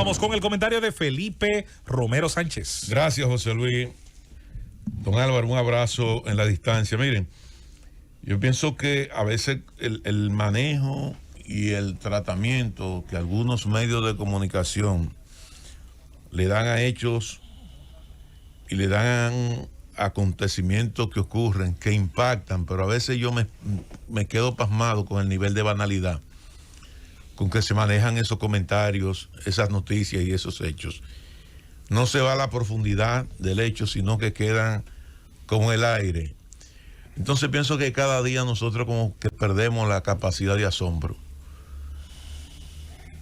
vamos con el comentario de Felipe Romero Sánchez. Gracias, José Luis. Don Álvaro, un abrazo en la distancia. Miren, yo pienso que a veces el manejo y el tratamiento que algunos medios de comunicación le dan a hechos y le dan acontecimientos que ocurren, que impactan, pero a veces yo me quedo pasmado con el nivel de banalidad con que se manejan esos comentarios, esas noticias y esos hechos. No se va a la profundidad del hecho, sino que quedan como el aire. Entonces pienso que cada día nosotros como que perdemos la capacidad de asombro.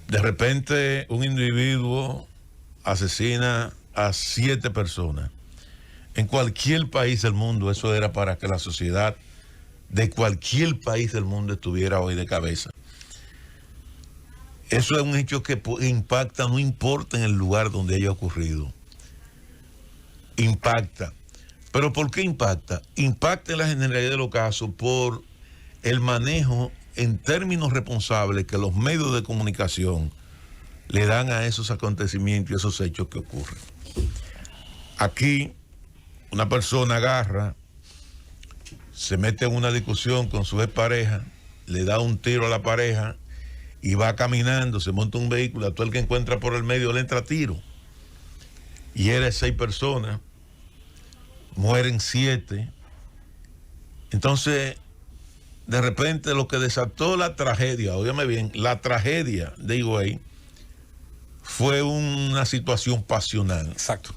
De repente un individuo asesina a 7 personas. En cualquier país del mundo eso era para que la sociedad de cualquier país del mundo estuviera hoy de cabeza. Eso es un hecho que impacta, no importa en el lugar donde haya ocurrido. Impacta. ¿Pero por qué impacta? Impacta en la generalidad de los casos por el manejo en términos responsables que los medios de comunicación le dan a esos acontecimientos y esos hechos que ocurren. Aquí una persona agarra, se mete en una discusión con su expareja, le da un tiro a la pareja y va caminando, se monta un vehículo, a todo el que encuentra por el medio le entra a tiro. Hiere 6 personas, mueren 7. Entonces, de repente lo que desató la tragedia, óigame bien, la tragedia de Higüey fue una situación pasional. Exacto.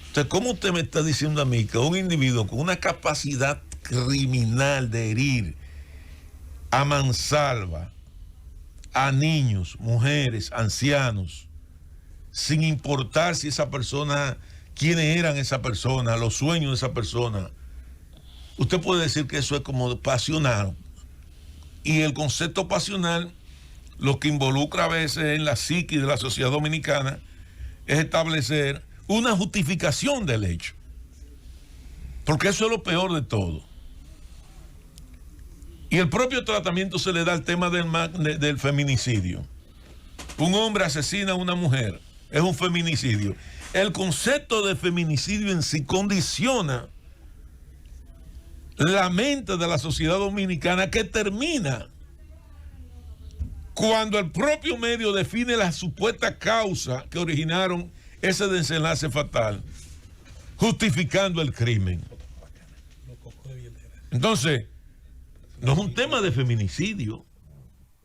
Entonces, ¿cómo usted me está diciendo a mí que un individuo con una capacidad criminal de herir a mansalva a niños, mujeres, ancianos, sin importar si esa persona, quiénes eran esa persona, los sueños de esa persona, usted puede decir que eso es como pasional? Y el concepto pasional lo que involucra a veces en la psique de la sociedad dominicana es establecer una justificación del hecho, porque eso es lo peor de todo. Y el propio tratamiento se le da al tema del feminicidio. Un hombre asesina a una mujer, es un feminicidio. El concepto de feminicidio en sí condiciona la mente de la sociedad dominicana, que termina cuando el propio medio define la supuesta causa que originaron ese desenlace fatal, justificando el crimen. Entonces, no es un tema de feminicidio,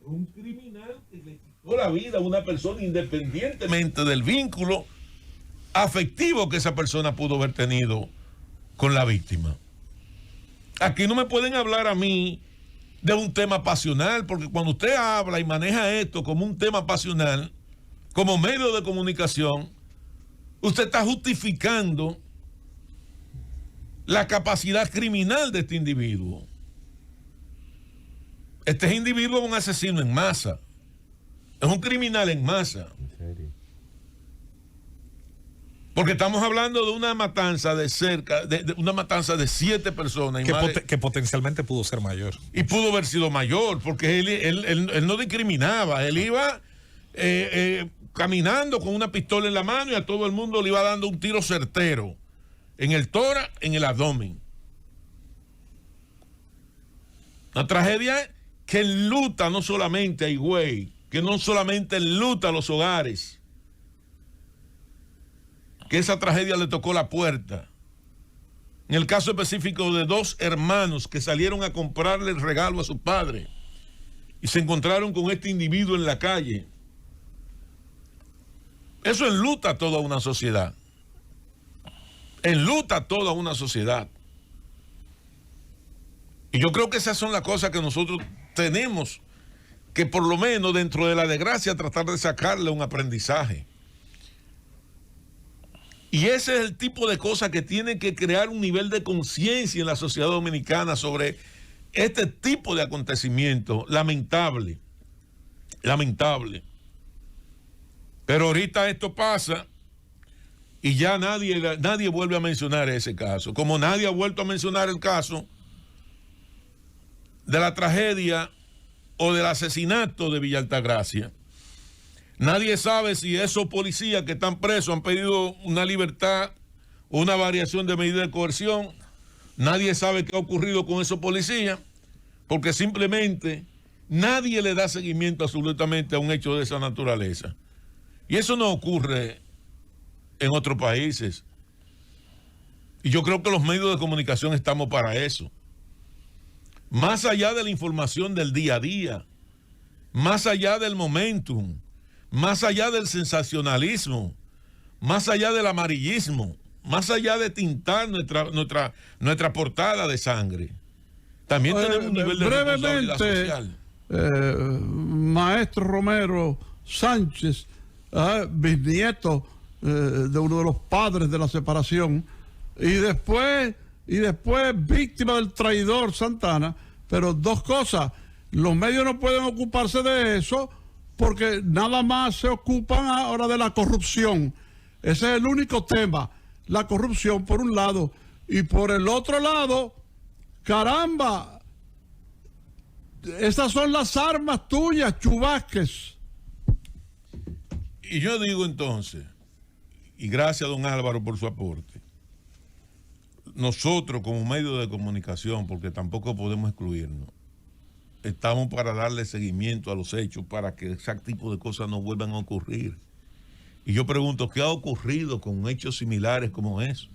es un criminal que le quitó la vida a una persona independientemente del vínculo afectivo que esa persona pudo haber tenido con la víctima. Aquí no me pueden hablar a mí de un tema pasional, porque cuando usted habla y maneja esto como un tema pasional, como medio de comunicación, usted está justificando la capacidad criminal de este individuo. Este individuo es un asesino en masa, es un criminal en masa. ¿En serio? Porque estamos hablando de una matanza de una matanza de 7 personas. Que potencialmente pudo ser mayor. Y pudo haber sido mayor, porque él no discriminaba, él iba caminando con una pistola en la mano y a todo el mundo le iba dando un tiro certero en el tórax, en el abdomen. Una tragedia que enluta no solamente a Higüey, que no solamente enluta a los hogares, que esa tragedia le tocó la puerta. En el caso específico de 2 hermanos que salieron a comprarle el regalo a su padre y se encontraron con este individuo en la calle. Eso enluta a toda una sociedad. Enluta a toda una sociedad. Y yo creo que esas son las cosas que nosotros tenemos que, por lo menos dentro de la desgracia, tratar de sacarle un aprendizaje. Y ese es el tipo de cosas que tiene que crear un nivel de conciencia en la sociedad dominicana sobre este tipo de acontecimientos. Lamentable. Pero ahorita esto pasa y ya nadie vuelve a mencionar ese caso. Como nadie ha vuelto a mencionar el caso de la tragedia o del asesinato de Villa Altagracia. Nadie sabe si esos policías que están presos han pedido una libertad o una variación de medida de coerción. Nadie sabe qué ha ocurrido con esos policías, porque simplemente nadie le da seguimiento absolutamente a un hecho de esa naturaleza. Y eso no ocurre en otros países. Y yo creo que los medios de comunicación estamos para eso. Más allá de la información del día a día, más allá del momentum, más allá del sensacionalismo, más allá del amarillismo, más allá de tintar nuestra portada de sangre, también tenemos un nivel de responsabilidad social. Maestro Romero Sánchez, bisnieto de uno de los padres de la separación, y después víctima del traidor Santana. Pero dos cosas: los medios no pueden ocuparse de eso porque nada más se ocupan ahora de la corrupción. Ese es el único tema, la corrupción por un lado, y por el otro lado, caramba, esas son las armas tuyas, Chu Vázquez. Y yo digo entonces, y gracias a don Álvaro por su aporte, nosotros como medio de comunicación, porque tampoco podemos excluirnos, estamos para darle seguimiento a los hechos para que ese tipo de cosas no vuelvan a ocurrir. Y yo pregunto, ¿qué ha ocurrido con hechos similares como eso?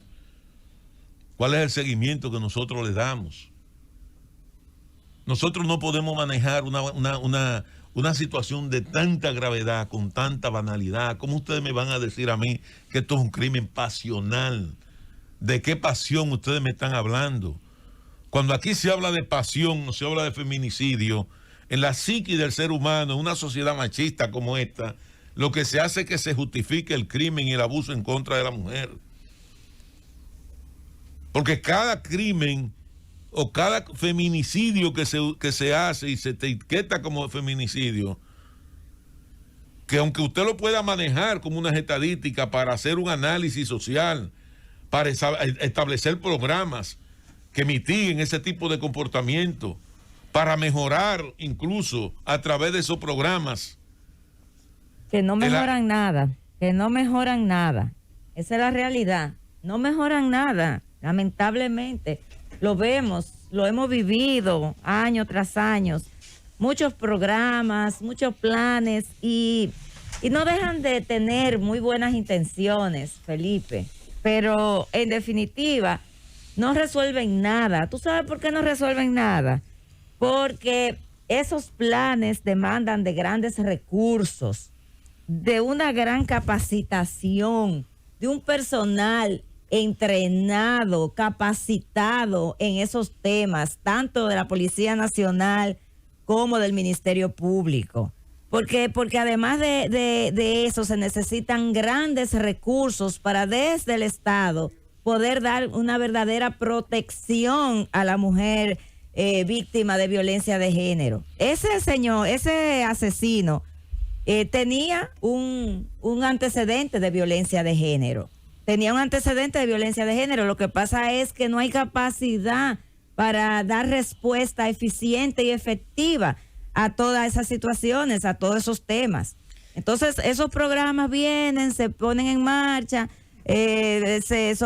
¿Cuál es el seguimiento que nosotros le damos? Nosotros no podemos manejar una situación de tanta gravedad, con tanta banalidad. ¿Cómo ustedes me van a decir a mí que esto es un crimen pasional? ¿De qué pasión ustedes me están hablando? Cuando aquí se habla de pasión, no se habla de feminicidio, en la psique del ser humano, en una sociedad machista como esta, lo que se hace es que se justifique el crimen y el abuso en contra de la mujer. Porque cada crimen o cada feminicidio que se hace y se te etiqueta como feminicidio, que aunque usted lo pueda manejar como una estadística para hacer un análisis social, para establecer programas que mitiguen ese tipo de comportamiento, para mejorar incluso a través de esos programas. Que no mejoran nada, que no mejoran nada. Esa es la realidad. No mejoran nada, lamentablemente. Lo vemos, lo hemos vivido año tras año. Muchos programas, muchos planes y no dejan de tener muy buenas intenciones, Felipe. Pero en definitiva no resuelven nada. ¿Tú sabes por qué no resuelven nada? Porque esos planes demandan de grandes recursos, de una gran capacitación, de un personal entrenado, capacitado en esos temas, tanto de la Policía Nacional como del Ministerio Público. Porque además de eso se necesitan grandes recursos para desde el Estado poder dar una verdadera protección a la mujer víctima de violencia de género. Ese asesino tenía un antecedente de violencia de género. Lo que pasa es que no hay capacidad para dar respuesta eficiente y efectiva a todas esas situaciones, a todos esos temas. Entonces, esos programas vienen, se ponen en marcha, se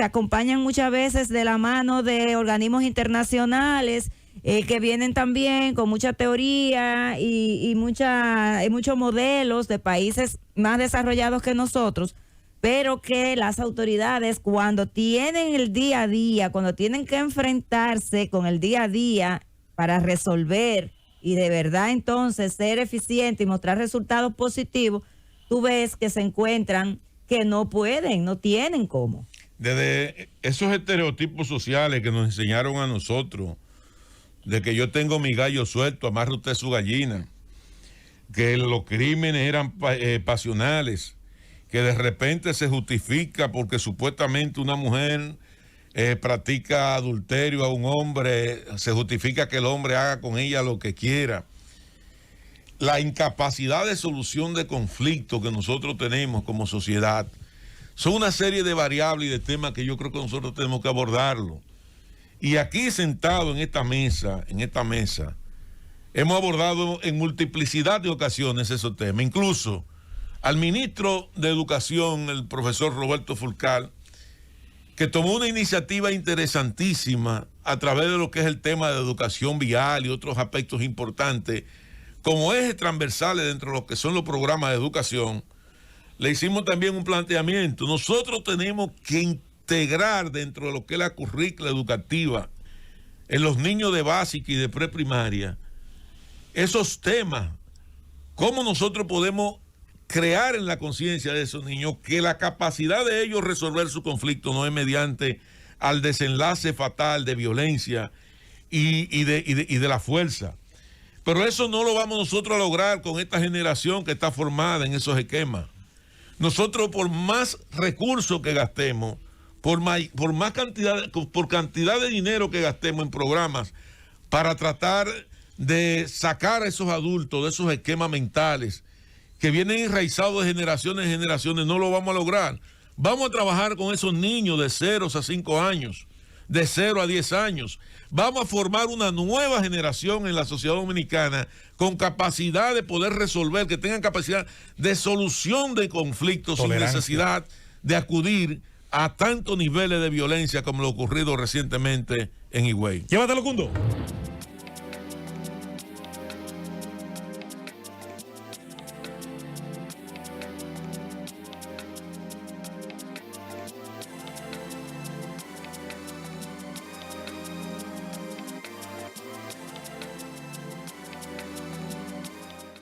acompañan muchas veces de la mano de organismos internacionales que vienen también con mucha teoría y muchos modelos de países más desarrollados que nosotros, pero que las autoridades, cuando tienen el día a día, cuando tienen que enfrentarse con el día a día para resolver y de verdad entonces ser eficiente y mostrar resultados positivos, tú ves que se encuentran que no pueden, no tienen cómo. Desde esos estereotipos sociales que nos enseñaron a nosotros, de que yo tengo mi gallo suelto, amarre usted su gallina, que los crímenes eran pasionales, que de repente se justifica porque supuestamente una mujer practica adulterio a un hombre, se justifica que el hombre haga con ella lo que quiera. La incapacidad de solución de conflictos que nosotros tenemos como sociedad son una serie de variables y de temas que yo creo que nosotros tenemos que abordarlo. Y aquí sentado en esta mesa, hemos abordado en multiplicidad de ocasiones esos temas. Incluso al ministro de Educación, el profesor Roberto Fulcar, que tomó una iniciativa interesantísima a través de lo que es el tema de educación vial y otros aspectos importantes, como ejes transversales dentro de lo que son los programas de educación. Le hicimos también un planteamiento. Nosotros tenemos que integrar dentro de lo que es la currícula educativa en los niños de básica y de preprimaria esos temas. ¿Cómo nosotros podemos crear en la conciencia de esos niños que la capacidad de ellos resolver su conflicto no es mediante al desenlace fatal de violencia y de la fuerza? Pero eso no lo vamos nosotros a lograr con esta generación que está formada en esos esquemas. Nosotros, por más recursos que gastemos, por cantidad de dinero que gastemos en programas para tratar de sacar a esos adultos de esos esquemas mentales que vienen enraizados de generaciones en generaciones, no lo vamos a lograr. Vamos a trabajar con esos niños de 0 a 5 años, de 0 a 10 años. Vamos a formar una nueva generación en la sociedad dominicana con capacidad de poder resolver, que tengan capacidad de solución de conflictos sin necesidad de acudir a tantos niveles de violencia como lo ocurrido recientemente en Higüey. Llévatelo, Cundo.